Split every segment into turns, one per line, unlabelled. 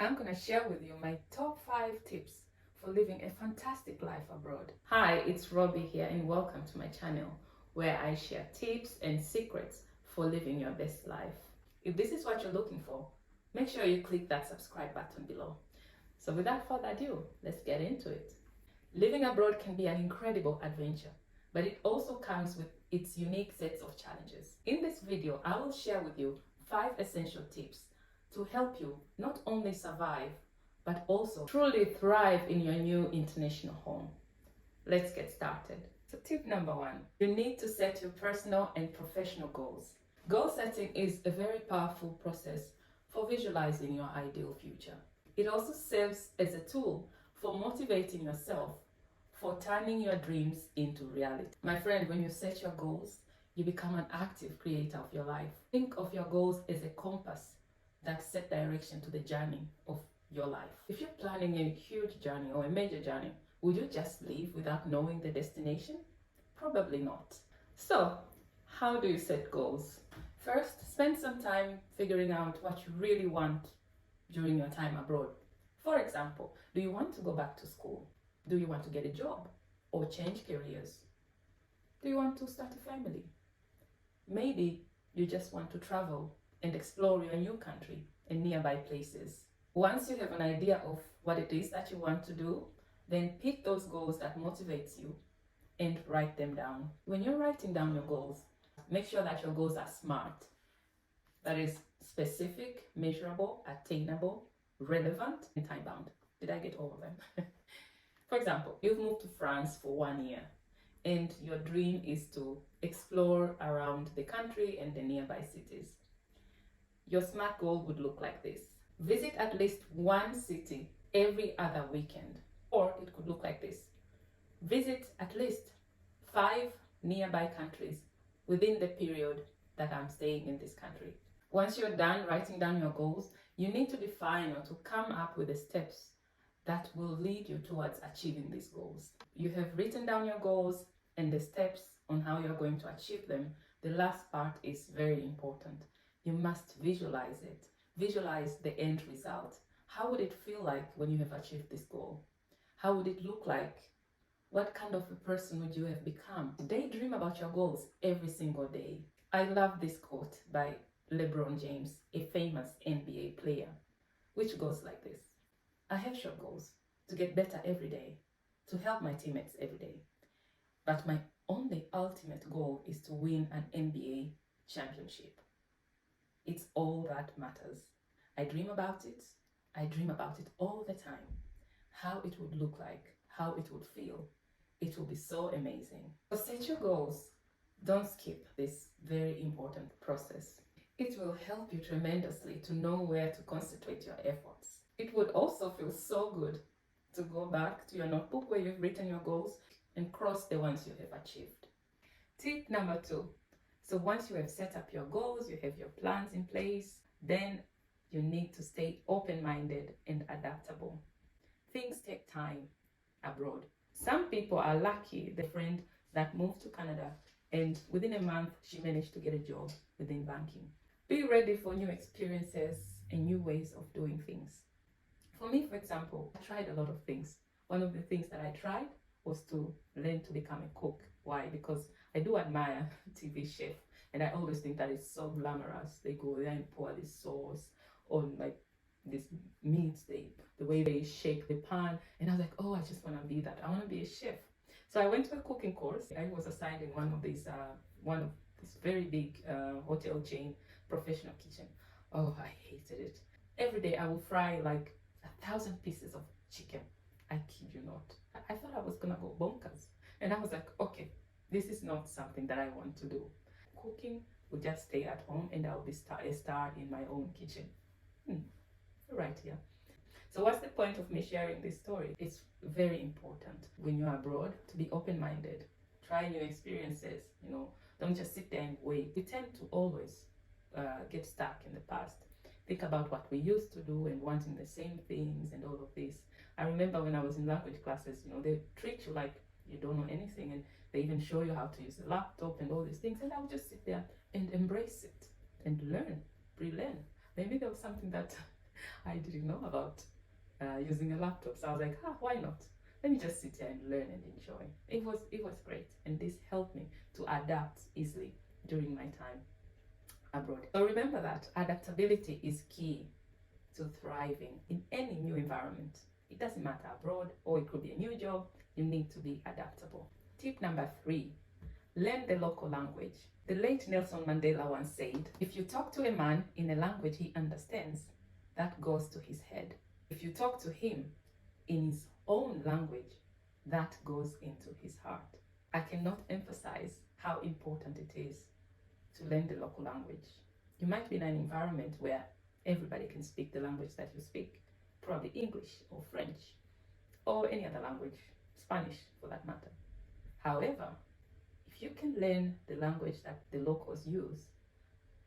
I'm going to share with you my top 5 tips for living a fantastic life abroad. Hi, it's Robbie here and welcome to my channel where I share tips and secrets for living your best life. If this is what you're looking for, make sure you click that subscribe button below. So without further ado, let's get into it. Living abroad can be an incredible adventure, but it also comes with its unique sets of challenges. In this video, I will share with you 5 essential tips to help you not only survive, but also truly thrive in your new international home. Let's get started. So tip number 1, you need to set your personal and professional goals. Goal setting is a very powerful process for visualizing your ideal future. It also serves as a tool for motivating yourself for turning your dreams into reality. My friend, when you set your goals, you become an active creator of your life. Think of your goals as a compass that set direction to the journey of your life. If you're planning a huge journey or a major journey, would you just leave without knowing the destination? Probably not. So, how do you set goals? First, spend some time figuring out what you really want during your time abroad. For example, do you want to go back to school? Do you want to get a job or change careers? Do you want to start a family? Maybe you just want to travel and explore your new country and nearby places. Once you have an idea of what it is that you want to do, then pick those goals that motivates you and write them down. When you're writing down your goals, make sure that your goals are SMART. That is specific, measurable, attainable, relevant, and time-bound. Did I get all of them? For example, you've moved to France for 1 year and your dream is to explore around the country and the nearby cities. Your SMART goal would look like this. Visit at least one city every other weekend. Or it could look like this. Visit at least 5 nearby countries within the period that I'm staying in this country. Once you're done writing down your goals, you need to define or to come up with the steps that will lead you towards achieving these goals. You have written down your goals and the steps on how you're going to achieve them. The last part is very important. You must visualize it. Visualize the end result. How would it feel like when you have achieved this goal? How would it look like? What kind of a person would you have become? Daydream about your goals every single day. I love this quote by LeBron James, a famous NBA player, which goes like this. I have short goals to get better every day, to help my teammates every day. But my only ultimate goal is to win an NBA championship. It's all that matters. I dream about it. I dream about it all the time. How it would look like, how it would feel. It will be so amazing. So set your goals. Don't skip this very important process. It will help you tremendously to know where to concentrate your efforts. It would also feel so good to go back to your notebook where you've written your goals and cross the ones you have achieved. Tip number 2. So once you have set up your goals, you have your plans in place, then you need to stay open-minded and adaptable. Things take time abroad. Some people are lucky. The friend that moved to Canada and within a month she managed to get a job within banking. Be ready for new experiences and new ways of doing things. For me, for example, I tried a lot of things. One of the things that I tried was to learn to become a cook. Why? Because I do admire TV chefs and I always think that it's so glamorous. They go there and pour this sauce on like this meat, the way they shake the pan, and I was like, oh, I just want to be that. I want to be a chef. So I went to a cooking course. I was assigned in one of this very big hotel chain professional kitchen. Oh, I hated it. Every day I would fry like 1,000 pieces of chicken. I kid you not. I thought I was gonna go bonkers, and I was like, okay, this is not something that I want to do. Cooking would just stay at home and I'll be a star in my own kitchen. Right here. So what's the point of me sharing this story? It's very important when you're abroad to be open-minded. Try new experiences, don't just sit there and wait. We tend to always get stuck in the past. Think about what we used to do and wanting the same things and all of this. I remember when I was in language classes, they treat you like you don't know anything, and they even show you how to use the laptop and all these things, and I would just sit there and embrace it and learn, relearn. Maybe there was something that I didn't know about using a laptop, so I was like, why not? Let me just sit here and learn and enjoy. It was great, and this helped me to adapt easily during my time abroad. So remember that adaptability is key to thriving in any new environment. It doesn't matter abroad or it could be a new job, you need to be adaptable. Tip number 3, learn the local language. The late Nelson Mandela once said, if you talk to a man in a language he understands, that goes to his head. If you talk to him in his own language, that goes into his heart. I cannot emphasize how important it is to learn the local language. You might be in an environment where everybody can speak the language that you speak, probably English or French or any other language, Spanish for that matter. However, if you can learn the language that the locals use,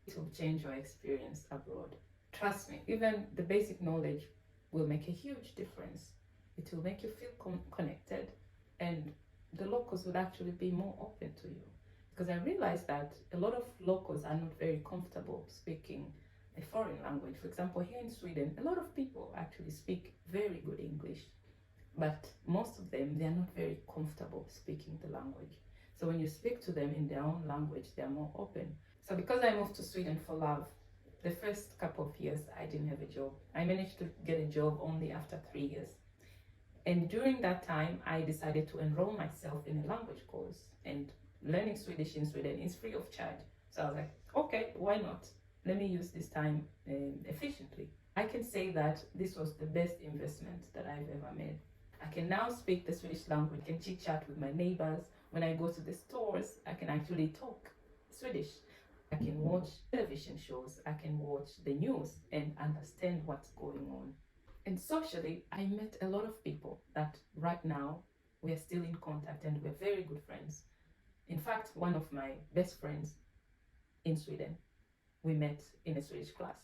it will change your experience abroad. Trust me, even the basic knowledge will make a huge difference. It will make you feel connected, and the locals would actually be more open to you. Because I realized that a lot of locals are not very comfortable speaking a foreign language. For example, here in Sweden, a lot of people actually speak very good English, but most of them, they are not very comfortable speaking the language. So when you speak to them in their own language, they are more open. So because I moved to Sweden for love, the first couple of years, I didn't have a job. I managed to get a job only after 3 years. And during that time, I decided to enroll myself in a language course, and learning Swedish in Sweden is free of charge. So I was like, okay, why not? Let me use this time efficiently. I can say that this was the best investment that I've ever made. I can now speak the Swedish language, I can chit chat with my neighbors. When I go to the stores, I can actually talk Swedish. I can watch television shows, I can watch the news and understand what's going on. And socially, I met a lot of people that right now we are still in contact and we're very good friends. In fact, one of my best friends in Sweden, we met in a Swedish class.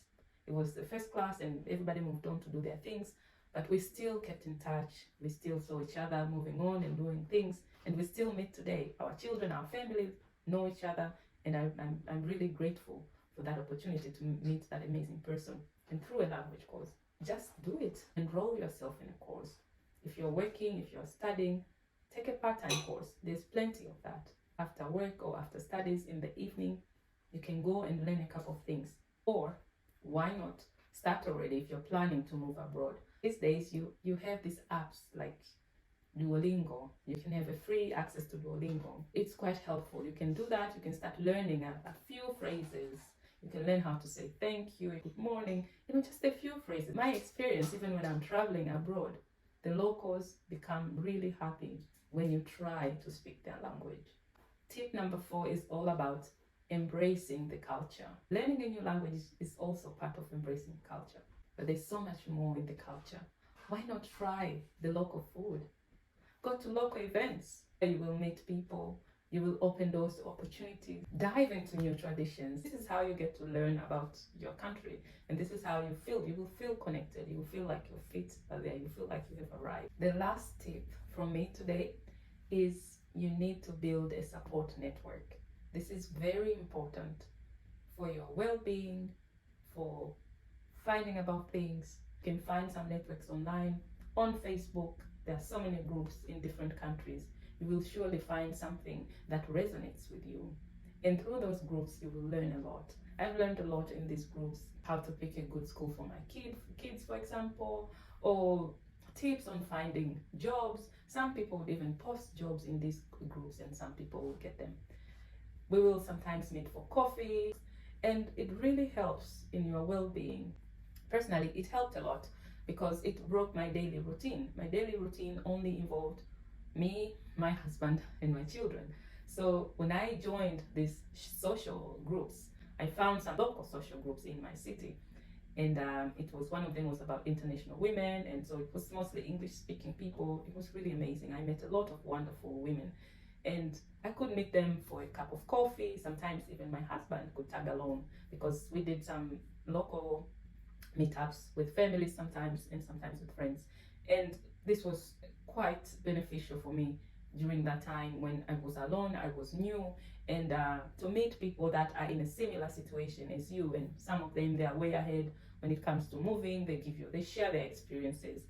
It was the first class and everybody moved on to do their things, but we still kept in touch. We still saw each other moving on and doing things, and we still meet today. Our children, our families know each other, and I'm really grateful for that opportunity to meet that amazing person. And through a language course, just do it. Enroll yourself in a course. If you're working, if you're studying, take a part-time course. There's plenty of that. After work or after studies in the evening, you can go and learn a couple of things. Or why not start already if you're planning to move abroad? These days, you have these apps like Duolingo. You can have a free access to Duolingo. It's quite helpful. You can do that. You can start learning a few phrases. You can learn how to say thank you, good morning, just a few phrases. My experience, even when I'm traveling abroad, the locals become really happy when you try to speak their language. Tip number 4 is all about embracing the culture. Learning a new language is also part of embracing culture, but there's so much more in the culture. Why not try the local food? Go to local events. You will meet people. You will open doors to opportunities. Dive into new traditions. This is how you get to learn about your country, and this is how you feel. You will feel connected. You will feel like your feet are there. You feel like you have arrived. The last tip from me today is you need to build a support network. This is very important for your well-being, for finding about things. You can find some networks online, on Facebook. There are so many groups in different countries. You will surely find something that resonates with you. And through those groups, you will learn a lot. I've learned a lot in these groups, how to pick a good school for my kids, for example, or tips on finding jobs. Some people would even post jobs in these groups and some people will get them. We will sometimes meet for coffee, and it really helps in your well-being. Personally, it helped a lot because it broke my daily routine. My daily routine only involved me, my husband, and my children. So when I joined these social groups, I found some local social groups in my city, and it was one of them was about international women, and so it was mostly English-speaking people. It was really amazing. I met a lot of wonderful women, and I could meet them for a cup of coffee. Sometimes even my husband could tag along because we did some local meetups with families sometimes and sometimes with friends, and this was quite beneficial for me during that time when I was alone, I was new, and to meet people that are in a similar situation as you, and some of them they are way ahead when it comes to moving. They share their experiences.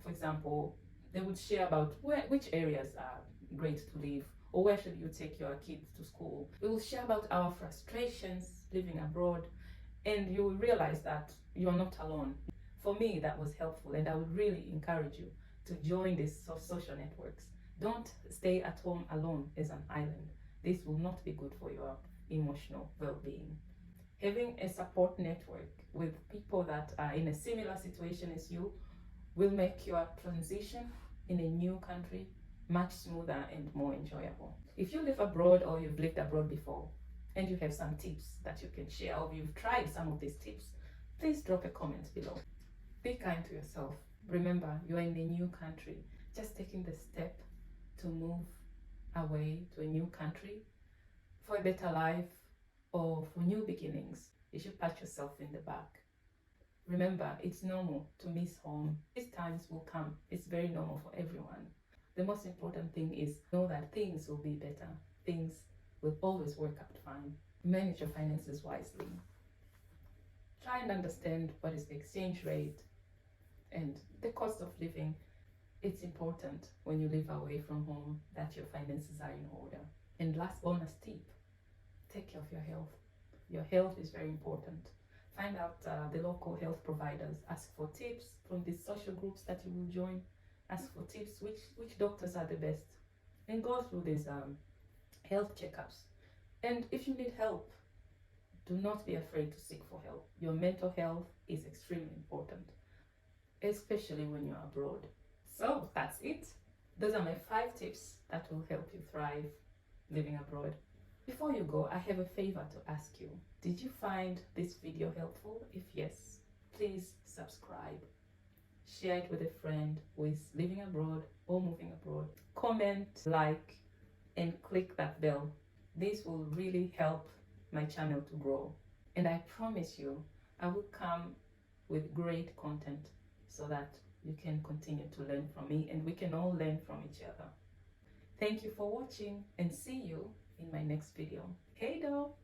For example, they would share about which areas are great to live, or where should you take your kids to school. We will share about our frustrations living abroad, and you will realize that you're not alone. For me, that was helpful, and I would really encourage you to join these social networks. Don't stay at home alone as an island. This will not be good for your emotional well-being. Having a support network with people that are in a similar situation as you will make your transition in a new country much smoother and more enjoyable. If you live abroad or you've lived abroad before and you have some tips that you can share, or you've tried some of these tips, please drop a comment below. Be kind to yourself. Remember, you are in a new country. Just taking the step to move away to a new country for a better life or for new beginnings, you should pat yourself in the back. Remember, it's normal to miss home. These times will come. It's very normal for everyone. The most important thing is know that things will be better. Things will always work out fine. Manage your finances wisely. Try and understand what is the exchange rate and the cost of living. It's important when you live away from home that your finances are in order. And last bonus tip, take care of your health. Your health is very important. Find out the local health providers. Ask for tips from these social groups that you will join. Ask for tips, which doctors are the best. And go through these health checkups. And if you need help, do not be afraid to seek for help. Your mental health is extremely important, especially when you're abroad. So that's it. Those are my 5 tips that will help you thrive living abroad. Before you go, I have a favor to ask you. Did you find this video helpful? If yes, please subscribe. Share it with a friend who is living abroad or moving abroad. Comment, like, and click that bell. This will really help my channel to grow. And I promise you, I will come with great content so that you can continue to learn from me and we can all learn from each other. Thank you for watching and see you in my next video. Hey though!